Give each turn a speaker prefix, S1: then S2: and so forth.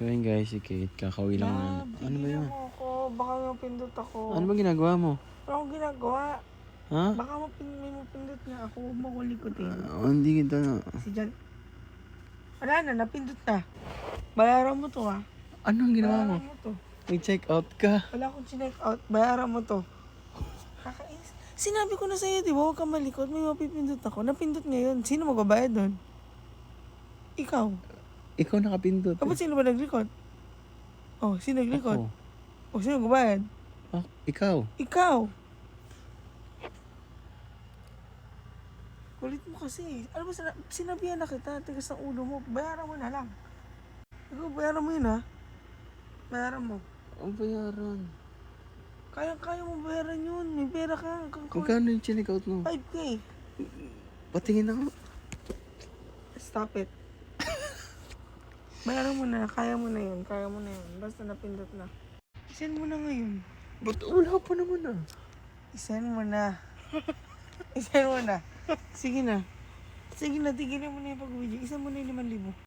S1: So yun guys, si Kate, kakauwi lang na. Ano ba yun?
S2: Mo ako. Baka mapindot ako.
S1: Ano ba ginagawa mo?
S2: Wala akong ginagawa.
S1: Ha?
S2: Baka may mapindot nga ako. Huwag mo ko likutin.
S1: Hindi kita na.
S2: Si Jan. Wala na, napindot na. Bayaran mo to ha.
S1: Ano ang ginawa mo?
S2: Bayaran mo to.
S1: Nag-check out ka.
S2: Wala akong chinek out. Bayaran mo to. Kakainis. Sinabi ko na sa'yo, di ba? Huwag kang malikot. May mapipindot ako. Napindot ngayon. Sino magbabayad doon? Ikaw.
S1: Ikaw nakapindot.
S2: Ba't sino ba naglikot? Oh, sino naglikot?
S1: Ako.
S2: Oh, sino magbabayad?
S1: Ah, ikaw.
S2: Ikaw. Kulit mo kasi. Ano ba, sinabihan na kita. Tigas ng ulo mo. Bayaran mo na lang. Ikaw, bayaran mo yun ha. Bayaran mo.
S1: Ang bayaran.
S2: Kaya mo bayaran yun. May pera ka.
S1: Magkano yung check out mo?
S2: 5K.
S1: Patingin ako.
S2: Stop it. Bayaran mo na. Kaya mo na yun. Kaya mo na yun. Basta napindot na. Isend mo na ngayon.
S1: Ba't wala pa naman ah?
S2: Isend mo na. Isend mo na. Sige na. Sige na. Tigilin mo na yung pag-video. Isend mo na yung 5,000.